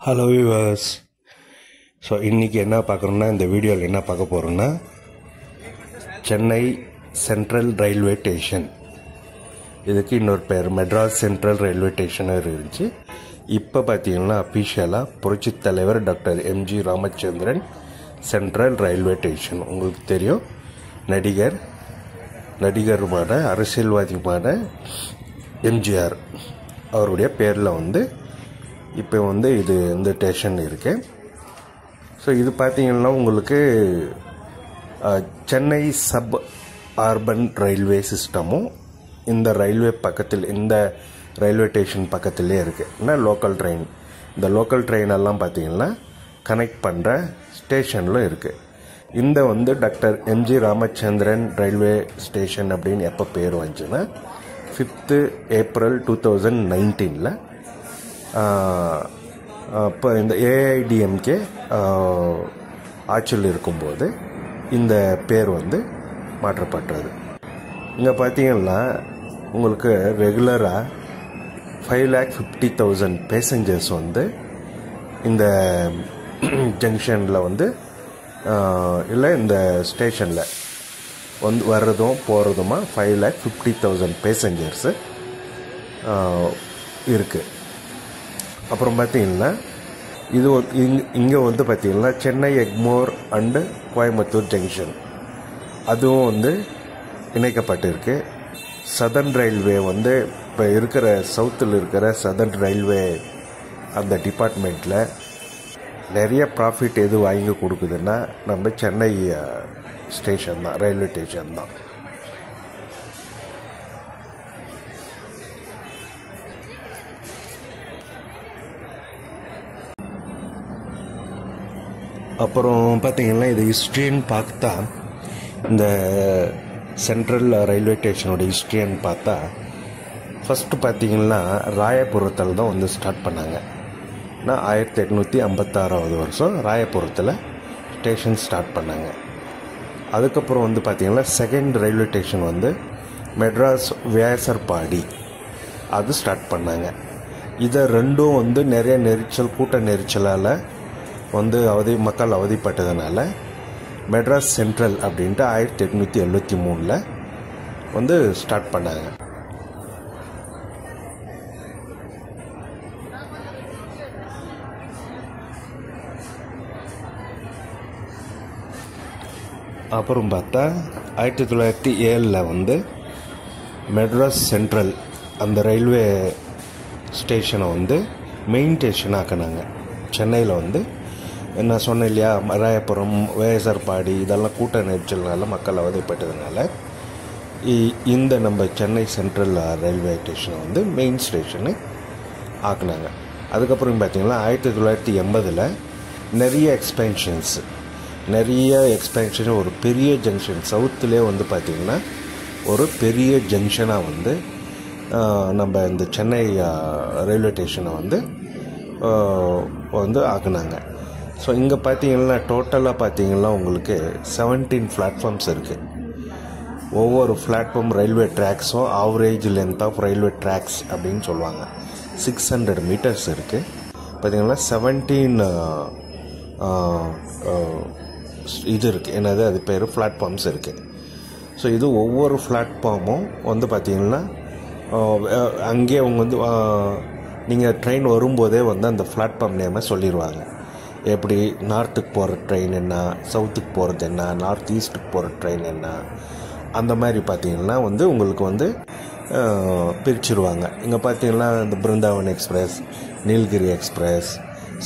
Hello viewers. So இன்றைக்கி என்ன பார்க்குறோன்னா, இந்த வீடியோவில் என்ன பார்க்க போகிறோன்னா, சென்னை சென்ட்ரல் ரயில்வே ஸ்டேஷன். இதுக்கு இன்னொரு பேர் மெட்ராஸ் சென்ட்ரல் ரயில்வே ஸ்டேஷனாக இருந்துச்சு. இப்போ பார்த்தீங்கன்னா அஃபிஷியலாக புரட்சித் தலைவர் doctor MG Ramachandran central railway station. உங்களுக்கு தெரியும், நடிகருமான அரசியல்வாதியுமான எம்ஜிஆர் அவருடைய பேரில் இப்போ இது இந்த ஸ்டேஷன் இருக்கு. ஸோ இது பார்த்தீங்கன்னா உங்களுக்கு சென்னை சப் அர்பன் ரயில்வே சிஸ்டமும் இந்த ரயில்வே பக்கத்தில், இந்த ரயில்வே ஸ்டேஷன் பக்கத்திலே இருக்குது. ஏன்னா லோக்கல் ட்ரெயின், இந்த லோக்கல் ட்ரெயின் எல்லாம் பார்த்தீங்கன்னா கனெக்ட் பண்ணுற ஸ்டேஷனில் இருக்குது. இந்த doctor MG Ramachandran railway station அப்படின்னு எப்போ பேர் வந்துச்சுன்னா 5th April 2019 இப்போ இந்த ஏஐடிஎம்கே ஆட்சியில் இருக்கும்போது இந்த பேர் மாற்றப்பட்டது. இங்கே பார்த்தீங்கன்னா உங்களுக்கு ரெகுலராக 5,50,000 பேசஞ்சர்ஸ் இந்த ஜங்ஷனில் இல்லை இந்த ஸ்டேஷனில் வர்றதும் போகிறதுமா 5,50,000 பேசஞ்சர்ஸு இருக்குது. அப்புறம் பார்த்தீங்கன்னா இது இங்கே பார்த்தீங்கன்னா சென்னை எக்மோர் அண்டு கோயம்புத்தூர் ஜங்ஷன் அதுவும் இணைக்கப்பட்டிருக்கு. சதர்ன் ரயில்வே இப்போ இருக்கிற சவுத்தில் இருக்கிற சதர்ன் ரயில்வே அந்த டிபார்ட்மெண்ட்டில் நிறைய ப்ராஃபிட் எது வாங்கி கொடுக்குதுன்னா நம்ம சென்னை ஸ்டேஷன் தான், ரயில்வே ஸ்டேஷன் தான். அப்புறம் பார்த்தீங்கன்னா இது ஹிஸ்ட்ரின்னு பார்த்தா, இந்த சென்ட்ரல் ரயில்வே ஸ்டேஷனோட ஹிஸ்ட்ரின்னு பார்த்தா, ஃபஸ்ட்டு பார்த்தீங்கன்னா ராயபுரத்தில் தான் ஸ்டார்ட் பண்ணாங்க. 1856 வருஷம் ராயபுரத்தில் ஸ்டேஷன் ஸ்டார்ட் பண்ணாங்க. அதுக்கப்புறம் பார்த்தீங்கன்னா second railway station Madras Vyasarpadi அது ஸ்டார்ட் பண்ணாங்க. இதை ரெண்டும் நிறைய நெரிச்சல், கூட்ட நெரிச்சலால் மக்கள் அவதிப்பட்டதுனால மெட்ராஸ் சென்ட்ரல் அப்படின்ட்டு 1873 ஸ்டார்ட் பண்ணாங்க. அப்புறம் பார்த்தா 1907 மெட்ராஸ் சென்ட்ரல் அந்த ரயில்வே ஸ்டேஷனை மெயின் ஸ்டேஷன் ஆக்கினாங்க. சென்னையில் என்ன சொன்னேன் இல்லையா, ராயபுரம், வேசர்பாடி இதெல்லாம் கூட்ட நெரிச்சல்னால மக்கள் அவதிப்பட்டதுனால இந்த நம்ம சென்னை சென்ட்ரல் ரயில்வே ஸ்டேஷனை மெயின் ஸ்டேஷனு ஆக்குனாங்க. அதுக்கப்புறம் பார்த்திங்கன்னா 1980 நிறைய எக்ஸ்பென்ஷன், ஒரு பெரிய ஜங்ஷன் சவுத்துலேயே பார்த்திங்கன்னா ஒரு பெரிய ஜங்ஷனாக நம்ம இந்த சென்னை ரயில்வே ஸ்டேஷனை ஆக்குனாங்க. ஸோ இங்கே பார்த்தீங்கன்னா டோட்டலாக பார்த்தீங்கன்னா உங்களுக்கு 17 பிளாட்ஃபார்ம்ஸ் இருக்குது. ஒவ்வொரு பிளாட்ஃபார்ம் ரயில்வே ட்ராக்ஸும் average length of railway tracks அப்படின்னு சொல்லுவாங்க. 600 மீட்டர்ஸ் இருக்குது. பார்த்தீங்கன்னா 17 இது இருக்குது, என்னது அது பேர், பிளாட்ஃபார்ம்ஸ் இருக்குது. ஸோ இது ஒவ்வொரு பிளாட்ஃபார்மும் பார்த்தீங்கன்னா அங்கேயே அவங்க நீங்கள் ட்ரெயின் வரும்போதே அந்த பிளாட்ஃபார்ம் நேமை சொல்லிடுவாங்க. எப்படி நார்த்துக்கு போகிற ட்ரெயின் என்ன, சவுத்துக்கு போகிறது என்ன, நார்த் ஈஸ்ட்டுக்கு போகிற ட்ரெயின் என்ன, அந்த மாதிரி பார்த்தீங்கன்னா உங்களுக்கு பிரிச்சுருவாங்க. இங்கே பார்த்தீங்கன்னா இந்த Brindavan express, Nilgiri express,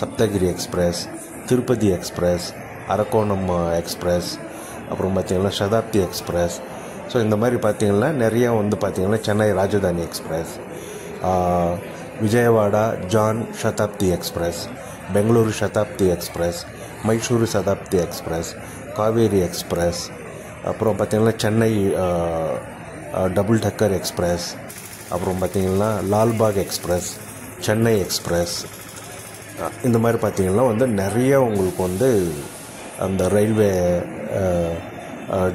Saptagiri express, Tirupati express, Arakkonam express, அப்புறம் பார்த்தீங்கன்னா சதாப்தி எக்ஸ்பிரஸ். ஸோ இந்த மாதிரி பார்த்தீங்கன்னா நிறையா பார்த்தீங்கன்னா Chennai Rajdhani express, Vijayawada Jan Shatabdi express, Bengaluru Shatabdi express, Mysuru Shatabdi express, Kaveri express, அப்புறம் பார்த்திங்கன்னா சென்னை டபுள் டக்கர் எக்ஸ்பிரஸ், அப்புறம் பார்த்திங்கன்னா லால்பாக் எக்ஸ்பிரஸ், சென்னை எக்ஸ்பிரஸ். இந்த மாதிரி பார்த்திங்கன்னா நிறைய உங்களுக்கு அந்த ரயில்வே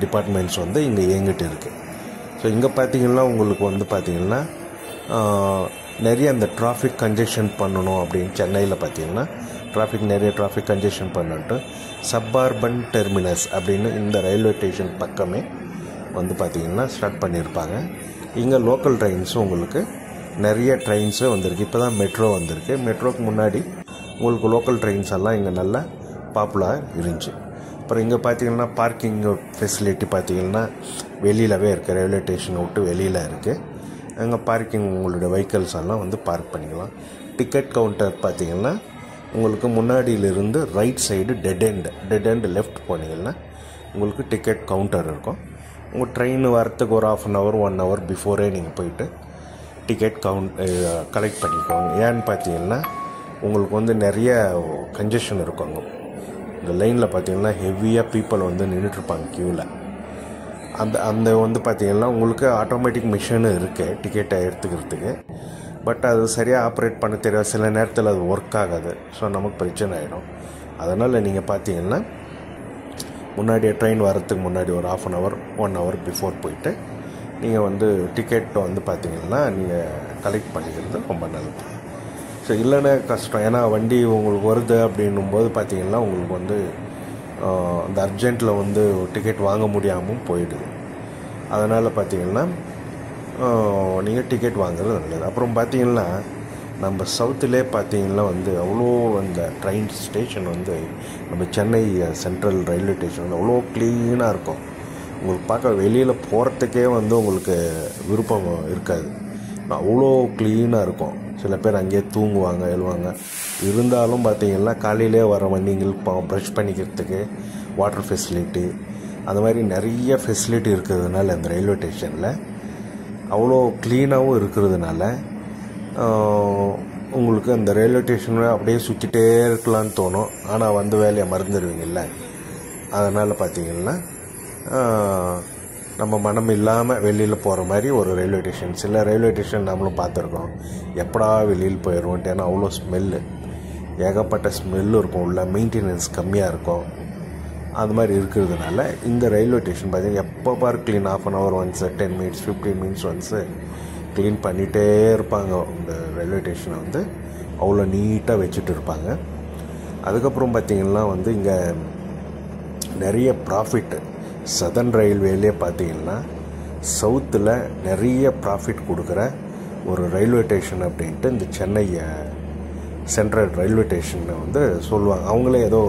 டிபார்ட்மெண்ட்ஸ் இங்கே இயங்கிட்டு இருக்குது. ஸோ இங்கே பார்த்திங்கன்னா உங்களுக்கு பார்த்திங்கன்னா நிறைய அந்த டிராஃபிக் கன்ஜெஷன் பண்ணணும் அப்படின்னு சென்னையில் பார்த்தீங்கன்னா நிறைய டிராஃபிக் கன்ஜெஷன் பண்ணிட்டு சப்பார்பன் டெர்மினஸ் அப்படின்னு இந்த ரயில்வே ஸ்டேஷன் பக்கமே வந்து பார்த்திங்கன்னா ஸ்டார்ட் பண்ணியிருப்பாங்க. இங்கே லோக்கல் ட்ரெயின்ஸும் உங்களுக்கு நிறைய ட்ரெயின்ஸு வந்திருக்கு. இப்போ தான் மெட்ரோ வந்திருக்கு. மெட்ரோக்கு முன்னாடி உங்களுக்கு லோக்கல் ட்ரெயின்ஸ் எல்லாம் இங்கே நல்லா பாப்புலராக இருந்துச்சு. அப்புறம் இங்கே பார்த்திங்கன்னா பார்க்கிங் ஃபெசிலிட்டி பார்த்திங்கன்னா வெளியிலவே இருக்குது. ரயில்வே ஸ்டேஷனை விட்டு வெளியில் இருக்குது. அங்கே பார்க்கிங் உங்களுடைய வெஹிக்கல்ஸ் எல்லாம் வந்து பார்க் பண்ணிக்கலாம். டிக்கெட் கவுண்டர் பார்த்திங்கன்னா உங்களுக்கு முன்னாடியிலிருந்து right side dead end left போனீங்கன்னா உங்களுக்கு டிக்கெட் கவுண்டர் இருக்கும். உங்கள் ட்ரெயின் வரத்துக்கு ஒரு 1/2 hour 1 hour பிஃபோரே நீங்கள் போயிட்டு டிக்கெட் கலெக்ட் பண்ணிக்கோங்க. ஏன்னு பார்த்தீங்கன்னா உங்களுக்கு வந்து நிறைய கன்ஜெஷன் இருக்கும். அங்கே இந்த லைனில் பார்த்தீங்கன்னா ஹெவியாக பீப்புள் வந்து நின்றுட்டுருப்பாங்க க்யூவில். அந்த வந்து பார்த்திங்கன்னா உங்களுக்கு ஆட்டோமேட்டிக் மிஷினு இருக்குது டிக்கெட்டை எடுத்துக்கிறதுக்கு. பட் அது சரியாக ஆப்ரேட் பண்ண தெரியாது. சில நேரத்தில் அது ஒர்க் ஆகாது. ஸோ நமக்கு பிரச்சனை ஆகிடும். அதனால் நீங்கள் பார்த்தீங்கன்னா முன்னாடியே ட்ரெயின் வரத்துக்கு முன்னாடி ஒரு 1/2 hour 1 hour பிஃபோர் போயிட்டு நீங்கள் வந்து டிக்கெட்டை வந்து பார்த்திங்கன்னா நீங்கள் கலெக்ட் பண்ணிக்கிறது ரொம்ப நல்லது. ஸோ இல்லைன்னா கஷ்டம். ஏன்னா வண்டி உங்களுக்கு வருது அப்படின்னும்போது பார்த்திங்கன்னா உங்களுக்கு வந்து அந்த அர்ஜென்ட்டில் வந்து டிக்கெட் வாங்க முடியாமல் போயிடுது. அதனால் பார்த்திங்கன்னா நீங்கள் டிக்கெட் வாங்குறது நல்லது. அப்புறம் பார்த்திங்கன்னா நம்ம சவுத்துலேயே பார்த்திங்கன்னா வந்து அவ்வளோ அந்த ட்ரெயின் ஸ்டேஷன் வந்து நம்ம சென்னை சென்ட்ரல் ரயில்வே ஸ்டேஷன் வந்து அவ்வளோ க்ளீனாக இருக்கும். உங்களுக்கு பார்க்க வெளியில் போகிறதுக்கே வந்து உங்களுக்கு விருப்பம் இருக்காது. அவ்வளோ க்ளீனாக இருக்கும். சில பேர் அங்கேயே தூங்குவாங்க எழுவாங்க. இருந்தாலும் பார்த்திங்கன்னா காலையிலே வர வண்டிங்களுக்கு ப்ரஷ் பண்ணிக்கிறதுக்கு வாட்டர் ஃபெசிலிட்டி அந்த மாதிரி நிறைய ஃபெசிலிட்டி இருக்கிறதுனால அந்த ரயில்வே ஸ்டேஷனில் அவ்வளோ க்ளீனாகவும் இருக்கிறதுனால உங்களுக்கு அந்த ரயில்வே ஸ்டேஷனில் அப்படியே சுற்றிட்டே இருக்கலான்னு தோணும். ஆனால் வந்து வேலையை மறந்துடுவீங்கள்ல. அதனால் பார்த்திங்கன்னா நம்ம மனம் இல்லாமல் வெளியில் போகிற மாதிரி ஒரு ரயில்வே ஸ்டேஷன். சில ரயில்வே ஸ்டேஷன் நம்மளும் பார்த்துருக்கோம். எப்படா வெளியில் போயிடுவோன்ட்டு. ஏன்னா அவ்வளோ ஸ்மெல்லு, ஏகப்பட்ட ஸ்மெல்லு இருக்கும். உள்ள மெயின்டெனன்ஸ் கம்மியாக இருக்கும். அது மாதிரி இருக்கிறதுனால இந்த ரயில்வே ஸ்டேஷன் பார்த்திங்கன்னா எப்போ பாரு clean 1/2 hour once 10 minutes 15 minutes once clean பண்ணிகிட்டே இருப்பாங்க. இந்த ரயில்வே ஸ்டேஷனை வந்து அவ்வளோ நீட்டாக வச்சுட்டு இருப்பாங்க. அதுக்கப்புறம் பார்த்திங்கன்னா வந்து இங்கே நிறைய ப்ராஃபிட்டு சதர்ன் ரயில்வேலே பார்த்திங்கன்னா சவுத்தில் நிறைய ப்ராஃபிட் கொடுக்குற ஒரு ரயில்வே ஸ்டேஷன் அப்படின்ட்டு இந்த சென்னை சென்ட்ரல் ரயில்வே ஸ்டேஷனை வந்து சொல்லுவாங்க. அவங்களே ஏதோ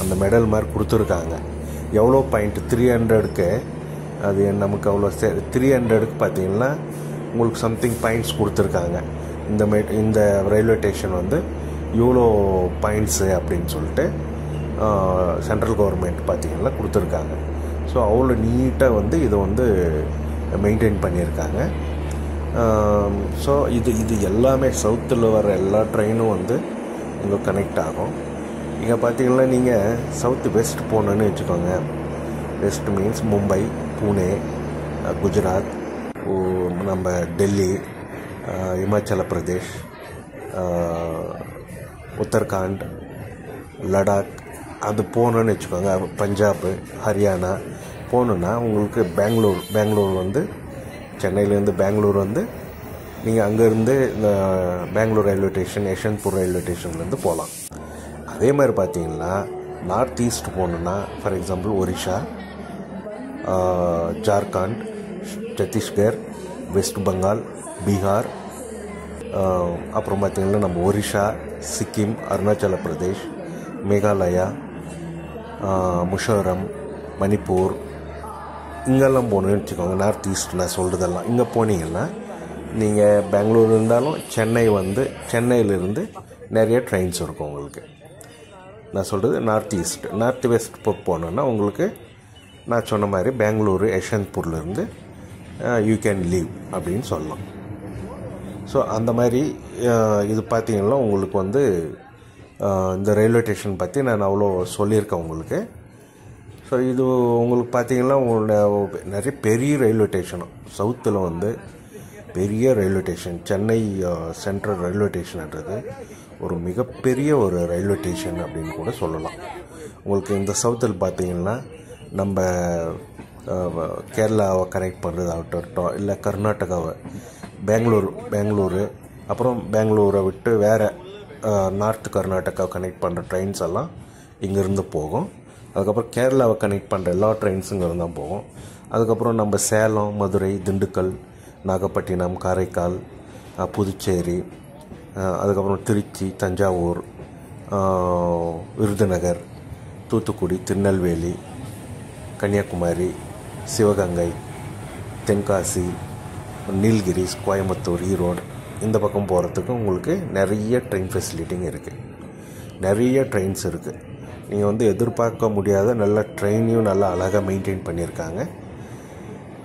அந்த மெடல் மாதிரி கொடுத்துருக்காங்க. எவ்வளோ பாயிண்ட் 300க்கு அது நமக்கு அவ்வளோ 300க்கு பார்த்திங்கன்னா உங்களுக்கு சம்திங் பாயிண்ட்ஸ் கொடுத்துருக்காங்க. இந்த ரயில்வே ஸ்டேஷன் வந்து இவ்வளோ பாயிண்ட்ஸு அப்படின்னு சொல்லிட்டு சென்ட்ரல் கவர்மெண்ட் பார்த்திங்கன்னா கொடுத்துருக்காங்க. ஸோ அவ்வளோ நீட்டாக வந்து இதை வந்து மெயின்டைன் பண்ணியிருக்காங்க. ஸோ இது எல்லாமே சவுத்தில் வர எல்லா ட்ரெயினும் வந்து இங்கே கனெக்ட் ஆகும். இங்கே பார்த்திங்கன்னா நீங்கள் சவுத்து வெஸ்ட் போகணுன்னு வச்சுக்கோங்க. வெஸ்ட் மீன்ஸ் மும்பை, புனே, குஜராத், நம்ம டெல்லி, இமாச்சல பிரதேஷ், உத்தரகாண்ட், லடாக் அது போகணுன்னு வச்சுக்கோங்க. பஞ்சாப், ஹரியானா போகணுன்னா உங்களுக்கு பெங்களூர் வந்து சென்னையிலேருந்து பெங்களூர் வந்து நீங்கள் அங்கேருந்து இந்த Bangalore railway station, Yeshwantpur railway ஸ்டேஷன்லேருந்து போகலாம். அதே மாதிரி பார்த்திங்கன்னா நார்த் ஈஸ்ட் போகணுன்னா for example Orissa, Jharkhand, Chhattisgarh, West Bengal, Bihar, அப்புறம் பார்த்திங்கன்னா நம்ம ஒரிஷா, சிக்கிம், அருணாச்சல பிரதேஷ், மேகாலயா, மிசோரம், மணிப்பூர் இங்கெல்லாம் போகணுன்னு வச்சுக்கோங்க. நார்த் ஈஸ்ட் நான் சொல்கிறதெல்லாம் இங்கே போனீங்கன்னா நீங்கள் பெங்களூர் இருந்தாலும் சென்னையிலேருந்து நிறைய ட்ரெயின்ஸ் இருக்கும் உங்களுக்கு. நான் சொல்கிறது நார்த் ஈஸ்ட். நார்த் வெஸ்ட் போனோன்னா உங்களுக்கு நான் சொன்ன மாதிரி பெங்களூரு, யஷ்வந்த்பூர்லேருந்து யூ கேன் லீவ் அப்படின்னு சொல்லலாம். ஸோ அந்த மாதிரி இது பார்த்திங்கன்னா உங்களுக்கு வந்து இந்த ரயில்வே ஸ்டேஷன் பற்றி நான் அவ்வளோ சொல்லியிருக்கேன் உங்களுக்கு. ஸோ இது உங்களுக்கு பார்த்திங்கன்னா உங்களோட நிறைய பெரிய ரயில்வே ஸ்டேஷனும் சவுத்தில் வந்து பெரிய railway station. Chennai Central railway ஸ்டேஷன்ன்றது ஒரு மிகப்பெரிய ஒரு ரயில்வே ஸ்டேஷன் அப்படின்னு கூட சொல்லலாம். உங்களுக்கு இந்த சவுத்தில் பார்த்திங்கன்னா நம்ம கேரளாவை கனெக்ட் பண்ணுறதாகட்டும், இல்லை கர்நாடகாவை பெங்களூரு, அப்புறம் பெங்களூரை விட்டு வேறு நார்த் கர்நாடகா கனெக்ட் பண்ணுற ட்ரெயின்ஸ் எல்லாம் இங்கேருந்து போகும். அதுக்கப்புறம் கேரளாவை கனெக்ட் பண்ணுற எல்லா ட்ரெயின்ஸும் இங்கேருந்து தான் போகும். அதுக்கப்புறம் நம்ம சேலம், மதுரை, திண்டுக்கல், நாகப்பட்டினம், காரைக்கால், புதுச்சேரி, அதுக்கப்புறம் திருச்சி, தஞ்சாவூர், விருதுநகர், தூத்துக்குடி, திருநெல்வேலி, கன்னியாகுமரி, சிவகங்கை, தென்காசி, நீலகிரிஸ், கோயம்புத்தூர், ஈரோடு இந்த பக்கம் போகிறதுக்கு உங்களுக்கு நிறைய ட்ரெயின் ஃபெசிலிட்டிங்க இருக்குது. நிறைய ட்ரெயின்ஸ் இருக்குது. நீங்கள் எதிர்பார்க்க முடியாத நல்ல ட்ரெயினையும் நல்லா அழகாக மெயின்டைன் பண்ணியிருக்காங்க.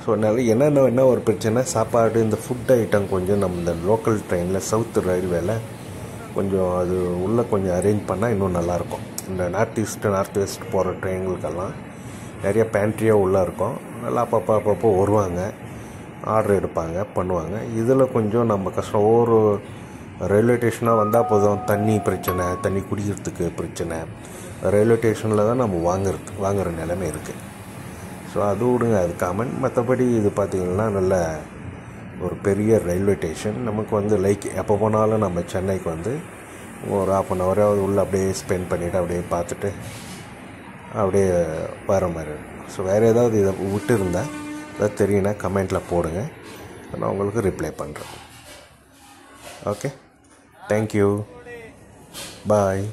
ஸோ அதனால் என்ன ஒரு பிரச்சனை, சாப்பாடு இந்த ஃபுட் ஐட்டம் கொஞ்சம் நம்ம இந்த லோக்கல் ட்ரெயினில் சவுத் ரயில்வேல கொஞ்சம் அது உள்ளே கொஞ்சம் அரேஞ்ச் பண்ணால் இன்னும் நல்லாயிருக்கும். இந்த நார்த் வெஸ்ட் போகிற ட்ரெயின்களுக்கெல்லாம் நிறைய பேண்ட்ரியாக உள்ளே இருக்கும். நல்லா அப்பப்போ வருவாங்க, ஆர்டர் எடுப்பாங்க, பண்ணுவாங்க. இதில் கொஞ்சம் நம்ம கஷ்டம். ஒவ்வொரு ரயில்வே ஸ்டேஷனாக வந்தால் போதும், தண்ணி பிரச்சனை, தண்ணி குடிக்கிறதுக்கு பிரச்சனை, ரயில்வே ஸ்டேஷனில் தான் நம்ம வாங்குகிற நிலைமை இருக்குது. ஸோ அது விடுங்க, அது காமன். மற்றபடி இது பார்த்திங்கன்னா நல்ல ஒரு பெரிய ரயில்வே ஸ்டேஷன். நமக்கு லைக் எப்போ போனாலும் நம்ம சென்னைக்கு ஒரு 1/2 ஹவராவது உள்ளே அப்படியே ஸ்பெண்ட் பண்ணிவிட்டு அப்படியே பார்த்துட்டு அப்படியே வர மாதிரி இருக்கும். ஸோ வேறு ஏதாவது இதை விட்டு இருந்தால் ஏதாவது தெரியுன்னா கமெண்ட்டில் போடுங்க, நான் உங்களுக்கு ரிப்ளை பண்ணுறேன். ஓகே, தேங்க்யூ, பாய்.